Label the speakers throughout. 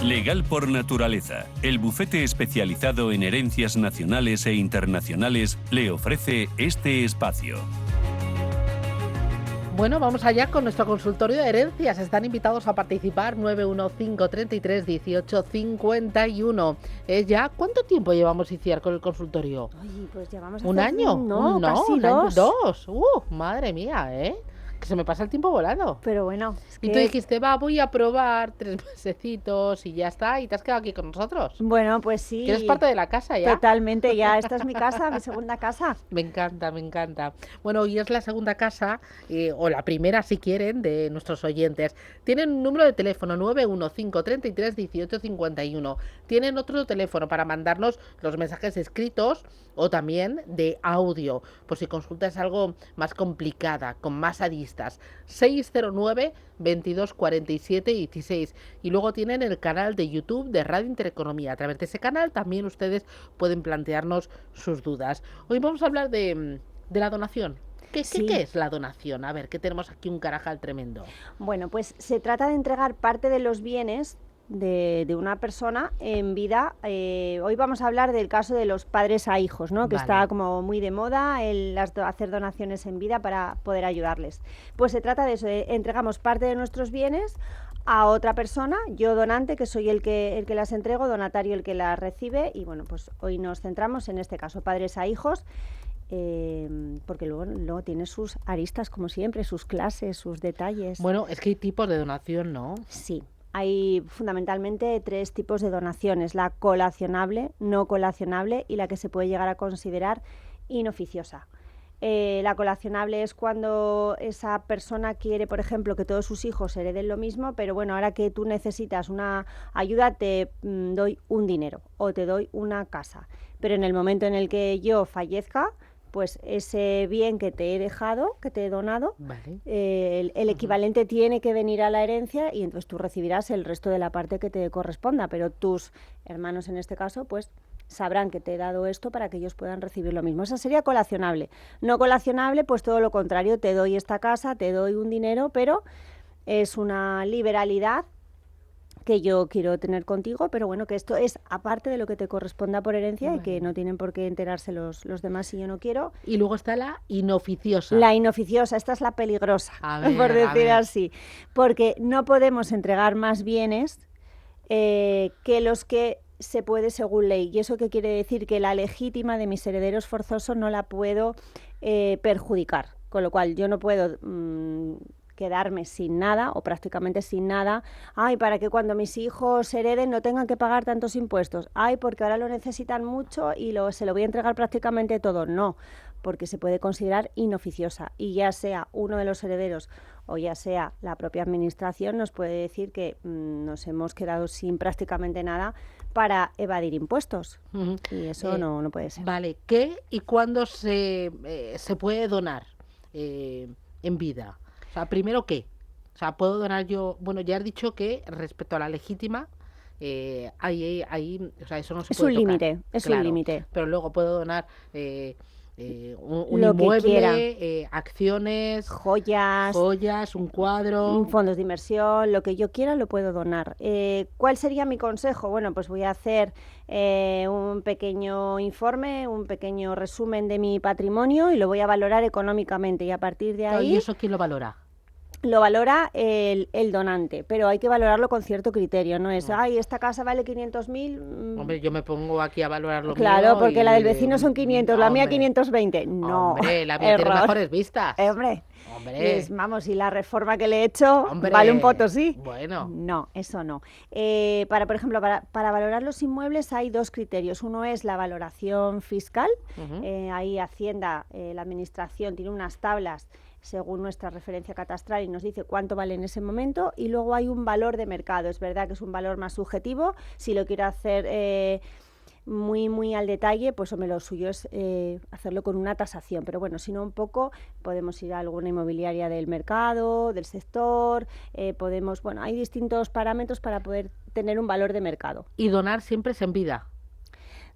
Speaker 1: Legal por Naturaleza, el bufete especializado en herencias nacionales e internacionales, le ofrece este espacio.
Speaker 2: Bueno, vamos allá con nuestro consultorio de herencias. Están invitados a participar 915331851. ¿Ya cuánto tiempo llevamos, Iciar, con el consultorio?
Speaker 3: Oye, pues llevamos
Speaker 2: ¿Un año?
Speaker 3: No, casi
Speaker 2: un año,
Speaker 3: 2.
Speaker 2: 2. Madre mía, ¿eh? Que se me pasa el tiempo volando.
Speaker 3: Pero bueno, es
Speaker 2: Y tú dijiste, voy a probar 3 mesecitos y ya está, y te has quedado aquí con nosotros.
Speaker 3: Bueno, pues sí.
Speaker 2: Que eres parte de la casa ya.
Speaker 3: Totalmente, ya. Esta es mi casa, mi segunda casa.
Speaker 2: Me encanta, me encanta. Bueno, hoy es la segunda casa, o la primera si quieren, de nuestros oyentes. Tienen un número de teléfono 915331851. Tienen otro teléfono para mandarnos los mensajes escritos o también de audio, por si consultas algo más complicada, con más aristas. 609 22 47 16. Y luego tienen el canal de YouTube de Radio Intereconomía. A través de ese canal también ustedes pueden plantearnos sus dudas. Hoy vamos a hablar de la donación. ¿Qué es la donación? A ver, que tenemos aquí un carajal tremendo.
Speaker 3: Bueno, pues se trata de entregar parte de los bienes de una persona en vida. Hoy vamos a hablar del caso de los padres a hijos, ¿no? Que está como muy de moda hacer donaciones en vida para poder ayudarles. Pues se trata de eso, entregamos parte de nuestros bienes a otra persona, yo donante, que soy el que las entrego, donatario el que las recibe, y bueno, pues hoy nos centramos en este caso, padres a hijos, porque luego tiene sus aristas, como siempre, sus clases, sus detalles.
Speaker 2: Bueno, es que hay tipos de donación, ¿no?
Speaker 3: Sí. Hay fundamentalmente 3 tipos de donaciones: la colacionable, no colacionable y la que se puede llegar a considerar inoficiosa. La colacionable es cuando esa persona quiere, por ejemplo, que todos sus hijos hereden lo mismo, pero bueno, ahora que tú necesitas una ayuda te doy un dinero o te doy una casa. Pero en el momento en el que yo fallezca, pues ese bien que te he dejado, que te he donado, el equivalente tiene que venir a la herencia y entonces tú recibirás el resto de la parte que te corresponda, pero tus hermanos en este caso, pues sabrán que te he dado esto para que ellos puedan recibir lo mismo. Esa sería colacionable. No colacionable, pues todo lo contrario, te doy esta casa, te doy un dinero, pero es una liberalidad que yo quiero tener contigo, pero bueno, que esto es aparte de lo que te corresponda por herencia y que no tienen por qué enterarse los demás si yo no quiero.
Speaker 2: Y luego está la inoficiosa.
Speaker 3: La inoficiosa, esta es la peligrosa, por decir así, porque no podemos entregar más bienes que los que se puede según ley. ¿Y eso qué quiere decir? Que la legítima de mis herederos forzosos no la puedo perjudicar, con lo cual yo no puedo quedarme sin nada o prácticamente sin nada. Ay, para que cuando mis hijos hereden no tengan que pagar tantos impuestos. Ay, porque ahora lo necesitan mucho y se lo voy a entregar prácticamente todo. No, porque se puede considerar inoficiosa y ya sea uno de los herederos o ya sea la propia administración nos puede decir que nos hemos quedado sin prácticamente nada para evadir impuestos. Y eso no puede ser.
Speaker 2: Vale, ¿qué y cuándo se puede donar en vida? O sea, primero, ¿qué? O sea, ¿puedo donar yo? Bueno, ya has dicho que respecto a la legítima, ahí, o sea, eso no se puede tocar.
Speaker 3: Es un límite.
Speaker 2: Pero luego puedo donar un
Speaker 3: lo
Speaker 2: inmueble, acciones,
Speaker 3: joyas,
Speaker 2: un cuadro,
Speaker 3: fondos de inversión, lo que yo quiera lo puedo donar. ¿Cuál sería mi consejo? Bueno, pues voy a hacer un pequeño informe, un pequeño resumen de mi patrimonio y lo voy a valorar económicamente y a partir de ahí...
Speaker 2: ¿Y eso quién lo valora?
Speaker 3: Lo valora el donante, pero hay que valorarlo con cierto criterio, no es, ay, esta casa vale 500.000...
Speaker 2: Hombre, yo me pongo aquí a valorarlo.
Speaker 3: Claro, porque la del vecino son 500, la mía 520. No,
Speaker 2: hombre, la mía tiene mejores vistas.
Speaker 3: Hombre. Vamos, y la reforma que le he hecho vale un Potosí.
Speaker 2: Bueno.
Speaker 3: No, eso no. Por ejemplo, para valorar los inmuebles hay 2 criterios. Uno es la valoración fiscal. Ahí Hacienda, la Administración, tiene unas tablas según nuestra referencia catastral y nos dice cuánto vale en ese momento, y luego hay un valor de mercado. Es verdad que es un valor más subjetivo. Si lo quiero hacer muy al detalle, pues hombre, lo suyo es hacerlo con una tasación, pero bueno, si no un poco, podemos ir a alguna inmobiliaria del mercado, del sector, hay distintos parámetros para poder tener un valor de mercado.
Speaker 2: ¿Y donar siempre es en vida?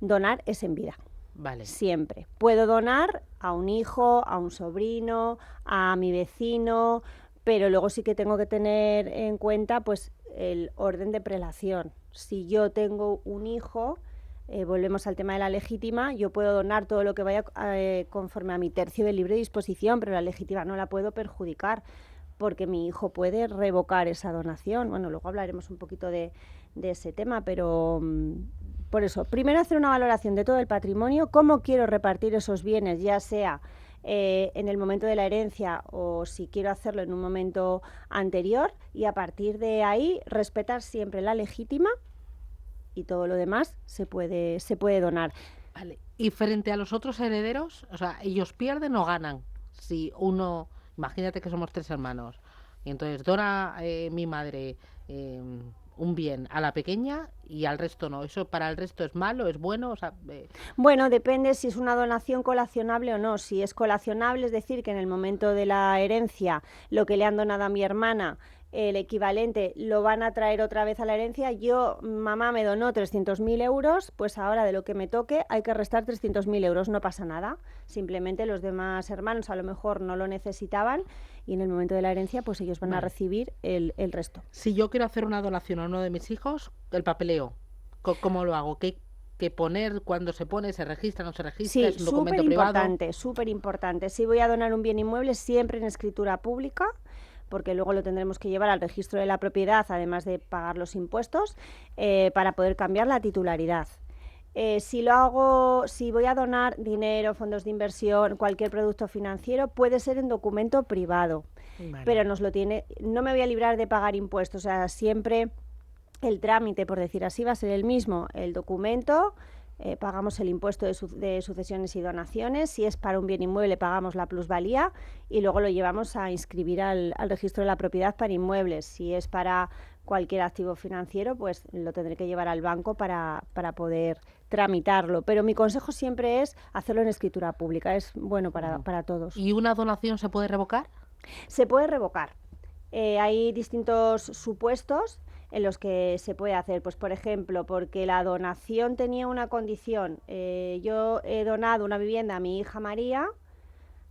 Speaker 3: Donar es en vida.
Speaker 2: Vale.
Speaker 3: Siempre. Puedo donar a un hijo, a un sobrino, a mi vecino, pero luego sí que tengo que tener en cuenta pues el orden de prelación. Si yo tengo un hijo, volvemos al tema de la legítima, yo puedo donar todo lo que vaya conforme a mi tercio de libre disposición, pero la legítima no la puedo perjudicar porque mi hijo puede revocar esa donación. Bueno, luego hablaremos un poquito de ese tema, pero por eso, primero hacer una valoración de todo el patrimonio, cómo quiero repartir esos bienes, ya sea en el momento de la herencia o si quiero hacerlo en un momento anterior, y a partir de ahí respetar siempre la legítima y todo lo demás se puede donar.
Speaker 2: Vale. Y frente a los otros herederos, o sea, ¿ellos pierden o ganan? Si uno, imagínate que somos 3 hermanos, y entonces dona mi madre un bien a la pequeña y al resto no. ¿Eso para el resto es malo, es bueno? O sea,
Speaker 3: Bueno, depende si es una donación colacionable o no. Si es colacionable, es decir, que en el momento de la herencia lo que le han donado a mi hermana, el equivalente, lo van a traer otra vez a la herencia. Yo, mamá me donó 300.000 euros, pues ahora de lo que me toque hay que restar 300.000 euros, no pasa nada. Simplemente los demás hermanos a lo mejor no lo necesitaban y en el momento de la herencia pues ellos van a recibir el resto.
Speaker 2: Si yo quiero hacer una donación a uno de mis hijos, el papeleo, ¿cómo lo hago? ¿Qué poner? ¿Cuándo se pone? ¿Se registra? ¿No se registra?
Speaker 3: Sí,
Speaker 2: ¿Es un documento privado?
Speaker 3: súper importante. Si voy a donar un bien inmueble, siempre en escritura pública, porque luego lo tendremos que llevar al registro de la propiedad, además de pagar los impuestos, para poder cambiar la titularidad. Si voy a donar dinero, fondos de inversión, cualquier producto financiero, puede ser en documento privado, pero no me voy a librar de pagar impuestos, o sea, siempre el trámite, por decir así, va a ser el mismo. El documento, pagamos el impuesto de sucesiones y donaciones. Si es para un bien inmueble, pagamos la plusvalía y luego lo llevamos a inscribir al registro de la propiedad para inmuebles. Si es para cualquier activo financiero, pues lo tendré que llevar al banco para poder tramitarlo. Pero mi consejo siempre es hacerlo en escritura pública. Es bueno para todos.
Speaker 2: ¿Y una donación se puede revocar?
Speaker 3: Se puede revocar. Hay distintos supuestos en los que se puede hacer, pues por ejemplo, porque la donación tenía una condición. Yo he donado una vivienda a mi hija María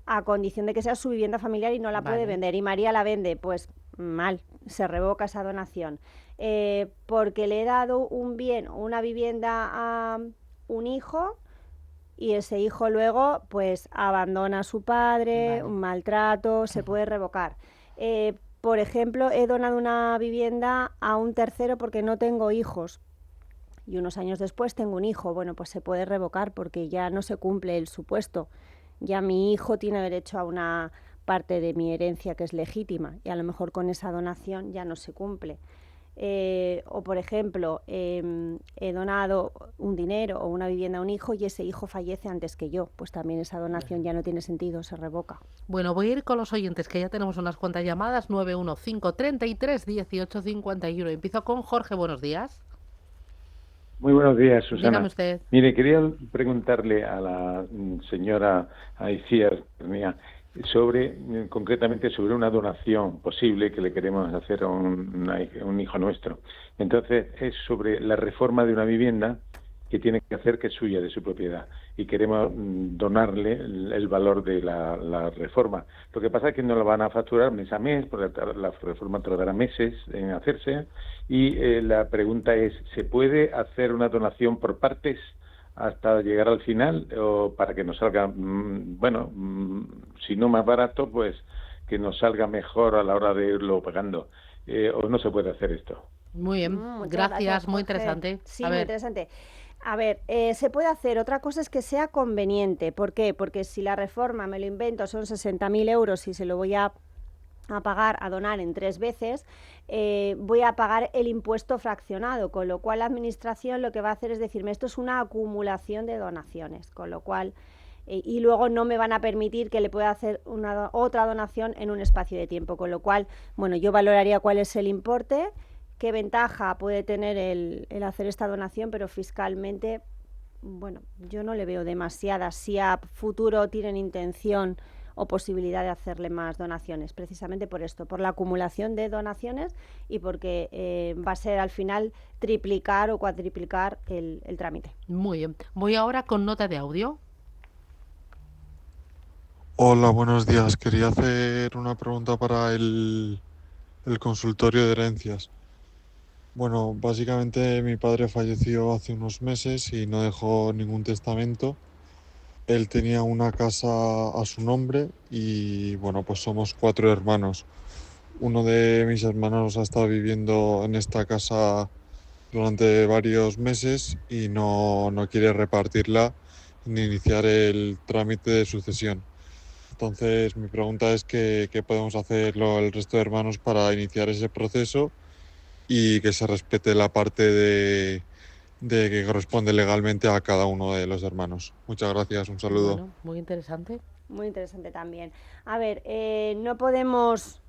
Speaker 3: a condición de que sea su vivienda familiar y no la puede vender, y María la vende, pues mal, se revoca esa donación. Porque le he dado un bien o una vivienda a un hijo y ese hijo luego pues abandona a su padre, un maltrato, se puede revocar. Por ejemplo, he donado una vivienda a un tercero porque no tengo hijos y unos años después tengo un hijo. Bueno, pues se puede revocar porque ya no se cumple el supuesto. Ya mi hijo tiene derecho a una parte de mi herencia que es legítima y a lo mejor con esa donación ya no se cumple. O por ejemplo, he donado un dinero o una vivienda a un hijo y ese hijo fallece antes que yo, pues también esa donación ya no tiene sentido, se revoca.
Speaker 2: Bueno, voy a ir con los oyentes, que ya tenemos unas cuantas llamadas. 915331851. Empiezo con Jorge, buenos días.
Speaker 4: Muy buenos días, Susana.
Speaker 2: Dígame usted.
Speaker 4: Mire, quería preguntarle a la señora Aicías concretamente sobre una donación posible que le queremos hacer a un hijo nuestro. Entonces, es sobre la reforma de una vivienda que tiene que hacer, que es suya, de su propiedad, y queremos donarle el valor de la reforma. Lo que pasa es que no lo van a facturar mes a mes, porque la reforma tardará meses en hacerse, y la pregunta es, ¿se puede hacer una donación por partes hasta llegar al final, o para que nos salga, si no más barato, pues que nos salga mejor a la hora de irlo pagando, o no se puede hacer esto?
Speaker 2: Muy bien, gracias, muy interesante.
Speaker 3: Sí, muy interesante. A ver, se puede hacer. Otra cosa es que sea conveniente. ¿Por qué? Porque si la reforma, me lo invento, son 60.000 euros y se lo voy a pagar, a donar en 3 veces, voy a pagar el impuesto fraccionado, con lo cual la administración lo que va a hacer es decirme, esto es una acumulación de donaciones, con lo cual, y luego no me van a permitir que le pueda hacer otra donación en un espacio de tiempo, con lo cual, bueno, yo valoraría cuál es el importe, qué ventaja puede tener el hacer esta donación, pero fiscalmente, bueno, yo no le veo demasiadas. Si a futuro tienen intención o posibilidad de hacerle más donaciones, precisamente por esto, por la acumulación de donaciones y porque va a ser al final triplicar o cuadriplicar el trámite.
Speaker 2: Muy bien. Voy ahora con nota de audio.
Speaker 5: Hola, buenos días. Quería hacer una pregunta para el consultorio de herencias. Bueno, básicamente mi padre falleció hace unos meses y no dejó ningún testamento. Él tenía una casa a su nombre y bueno, pues somos 4 hermanos. Uno de mis hermanos ha estado viviendo en esta casa durante varios meses y no quiere repartirla ni iniciar el trámite de sucesión. Entonces, mi pregunta es qué podemos hacer el resto de hermanos para iniciar ese proceso y que se respete la parte de que corresponde legalmente a cada uno de los hermanos. Muchas gracias, un saludo.
Speaker 2: Bueno, muy interesante.
Speaker 3: Muy interesante también. A ver, no podemos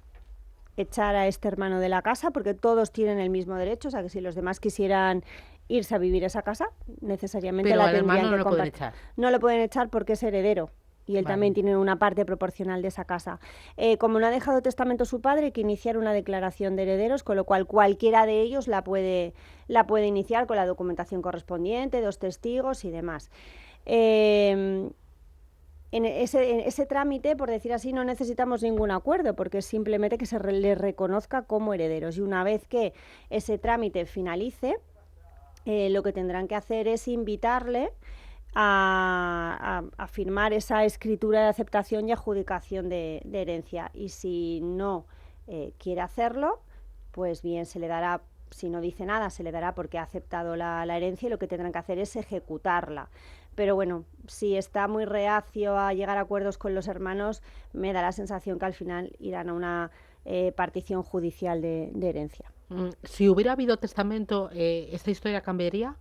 Speaker 3: echar a este hermano de la casa porque todos tienen el mismo derecho, o sea que si los demás quisieran irse a vivir a esa casa, necesariamente
Speaker 2: Pero
Speaker 3: la
Speaker 2: al
Speaker 3: tendrían
Speaker 2: hermano no
Speaker 3: que
Speaker 2: lo pueden
Speaker 3: compartir.
Speaker 2: echar.
Speaker 3: No lo pueden echar porque es heredero y él
Speaker 2: Vale.
Speaker 3: también tiene una parte proporcional de esa casa. Como no ha dejado testamento su padre, hay que iniciar una declaración de herederos, con lo cual cualquiera de ellos la puede iniciar con la documentación correspondiente, 2 testigos y demás. En ese trámite, por decir así, no necesitamos ningún acuerdo porque es simplemente que se les reconozca como herederos. Y una vez que ese trámite finalice, lo que tendrán que hacer es invitarle a firmar esa escritura de aceptación y adjudicación de herencia. Y si no quiere hacerlo, pues bien se le dará, si no dice nada, se le dará porque ha aceptado la herencia y lo que tendrán que hacer es ejecutarla. Pero bueno, si está muy reacio a llegar a acuerdos con los hermanos, me da la sensación que al final irán a una partición judicial de herencia.
Speaker 2: Si hubiera habido testamento, ¿esta historia cambiaría?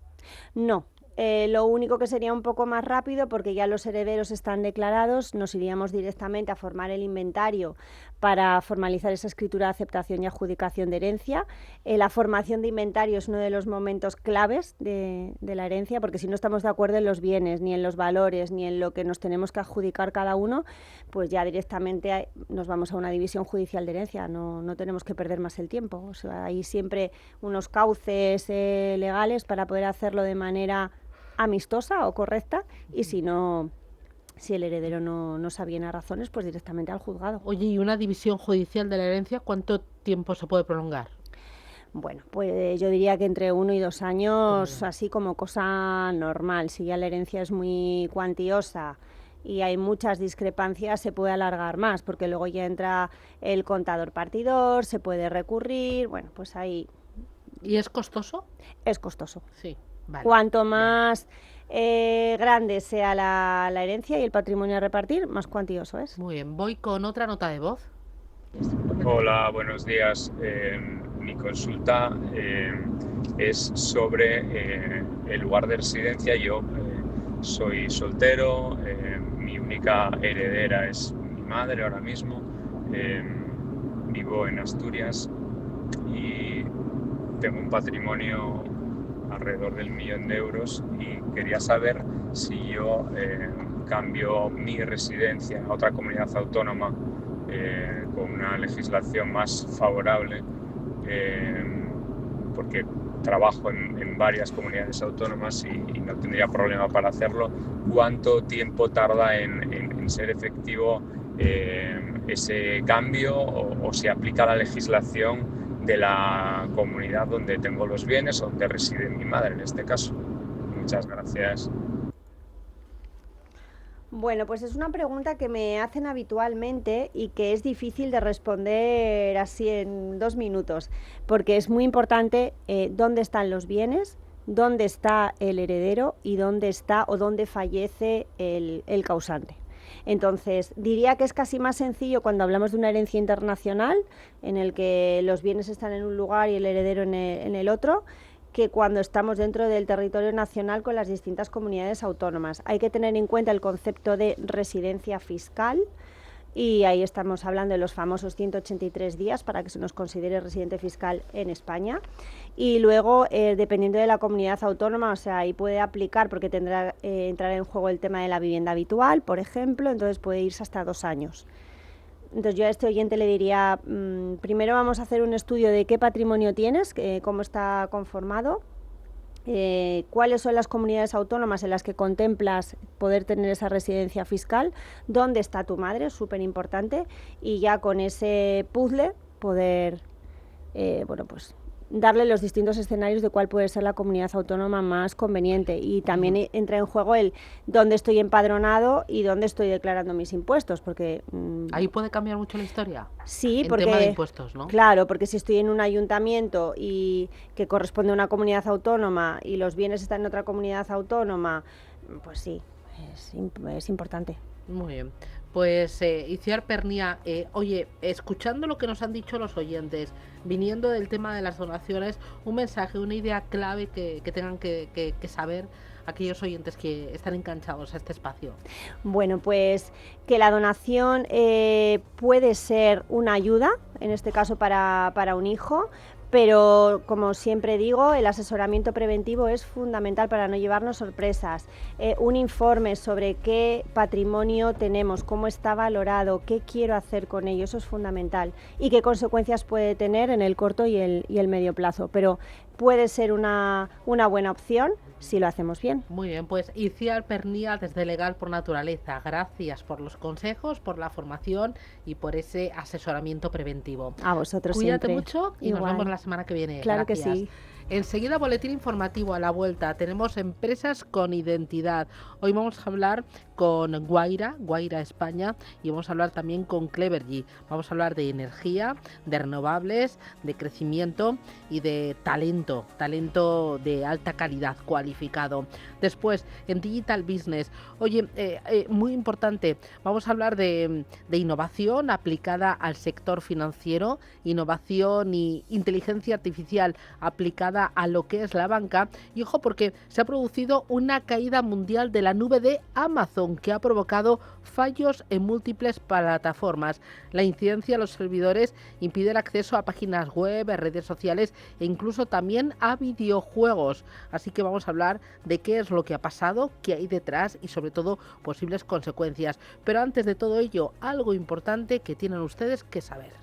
Speaker 3: No. Lo único que sería un poco más rápido, porque ya los herederos están declarados, nos iríamos directamente a formar el inventario para formalizar esa escritura de aceptación y adjudicación de herencia. La formación de inventario es uno de los momentos claves de la herencia, porque si no estamos de acuerdo en los bienes, ni en los valores, ni en lo que nos tenemos que adjudicar cada uno, pues ya directamente nos vamos a una división judicial de herencia, no tenemos que perder más el tiempo. O sea, hay siempre unos cauces legales para poder hacerlo de manera amistosa o correcta, y si el heredero no se aviene a razones, pues directamente al juzgado.
Speaker 2: Oye, ¿y una división judicial de la herencia cuánto tiempo se puede prolongar?
Speaker 3: Bueno, pues yo diría que entre 1 y 2 años, así como cosa normal. Si ya la herencia es muy cuantiosa y hay muchas discrepancias, se puede alargar más, porque luego ya entra el contador partidor, se puede recurrir, bueno, pues ahí...
Speaker 2: ¿Y es costoso?
Speaker 3: Es costoso.
Speaker 2: Sí. Vale.
Speaker 3: Cuanto más grande sea la herencia y el patrimonio a repartir, más cuantioso es.
Speaker 2: Muy bien, voy con otra nota de voz.
Speaker 6: Hola, buenos días. Mi consulta es sobre el lugar de residencia. Yo soy soltero, mi única heredera es mi madre ahora mismo. Vivo en Asturias y tengo un patrimonio alrededor del 1.000.000 de euros y quería saber si yo cambio mi residencia a otra comunidad autónoma con una legislación más favorable, porque trabajo en varias comunidades autónomas y no tendría problema para hacerlo. ¿Cuánto tiempo tarda en ser efectivo ese cambio o si aplica la legislación de la comunidad donde tengo los bienes o donde reside mi madre en este caso? Muchas gracias.
Speaker 3: Bueno, pues es una pregunta que me hacen habitualmente y que es difícil de responder así en 2 minutos, porque es muy importante dónde están los bienes, dónde está el heredero y dónde está o dónde fallece el causante. Entonces, diría que es casi más sencillo cuando hablamos de una herencia internacional, en el que los bienes están en un lugar y el heredero en el otro, que cuando estamos dentro del territorio nacional con las distintas comunidades autónomas. Hay que tener en cuenta el concepto de residencia fiscal, y ahí estamos hablando de los famosos 183 días para que se nos considere residente fiscal en España. Y luego, dependiendo de la comunidad autónoma, o sea, ahí puede aplicar, porque tendrá entrar en juego el tema de la vivienda habitual, por ejemplo, entonces puede irse hasta 2 años. Entonces yo a este oyente le diría, primero vamos a hacer un estudio de qué patrimonio tienes, cómo está conformado, cuáles son las comunidades autónomas en las que contemplas poder tener esa residencia fiscal, dónde está tu madre, es súper importante, y ya con ese puzzle poder, bueno, pues darle los distintos escenarios de cuál puede ser la comunidad autónoma más conveniente. Y también entra en juego el dónde estoy empadronado y dónde estoy declarando mis impuestos, porque...
Speaker 2: Ahí puede cambiar mucho la historia.
Speaker 3: Sí,
Speaker 2: en
Speaker 3: porque...
Speaker 2: tema de impuestos, ¿no?
Speaker 3: Claro, porque si estoy en un ayuntamiento y que corresponde a una comunidad autónoma y los bienes están en otra comunidad autónoma, pues sí, es importante.
Speaker 2: Muy bien. Pues Itziar Pernia, oye, escuchando lo que nos han dicho los oyentes, viniendo del tema de las donaciones, un mensaje, una idea clave que tengan que saber aquellos oyentes que están enganchados a este espacio.
Speaker 3: Bueno, pues que la donación puede ser una ayuda, en este caso para un hijo, pero como siempre digo, el asesoramiento preventivo es fundamental para no llevarnos sorpresas. Un informe sobre qué patrimonio tenemos, cómo está valorado, qué quiero hacer con ello, eso es fundamental, y qué consecuencias puede tener en el corto y el medio plazo, pero puede ser una buena opción si lo hacemos bien.
Speaker 2: Muy bien, pues Itziar Pernia, desde Legal por Naturaleza, gracias por los consejos, por la formación y por ese asesoramiento preventivo.
Speaker 3: A vosotros
Speaker 2: Cuídate
Speaker 3: siempre.
Speaker 2: mucho y
Speaker 3: Igual.
Speaker 2: nos vemos la semana que viene.
Speaker 3: Claro
Speaker 2: Gracias.
Speaker 3: que sí.
Speaker 2: Enseguida boletín informativo a la vuelta. Tenemos empresas con identidad. Hoy vamos a hablar con Guaira España, y vamos a hablar también con Clevergy. Vamos a hablar de energía, de renovables, de crecimiento y de talento de alta calidad cualificado. Después, en Digital Business, oye, muy importante, vamos a hablar de innovación aplicada al sector financiero, innovación y inteligencia artificial aplicada a lo que es la banca. Y ojo, porque se ha producido una caída mundial de la nube de Amazon, que ha provocado fallos en múltiples plataformas. La incidencia de los servidores impide el acceso a páginas web, a redes sociales e incluso también a videojuegos. Así que vamos a hablar de qué es lo que ha pasado, qué hay detrás y sobre todo posibles consecuencias. Pero antes de todo ello, algo importante que tienen ustedes que saber.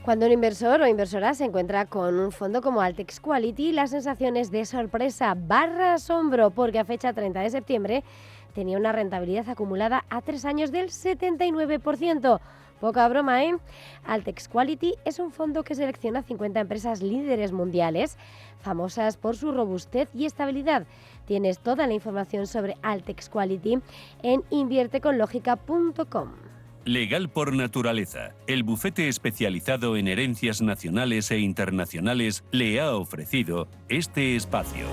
Speaker 7: Cuando un inversor o inversora se encuentra con un fondo como Altex Quality, la sensación es de sorpresa / asombro, porque a fecha 30 de septiembre tenía una rentabilidad acumulada a 3 años del 79%. Poca broma, ¿eh? Altex Quality es un fondo que selecciona 50 empresas líderes mundiales, famosas por su robustez y estabilidad. Tienes toda la información sobre Altex Quality en invierteconlogica.com.
Speaker 1: Legal por Naturaleza, el bufete especializado en herencias nacionales e internacionales, le ha ofrecido este espacio.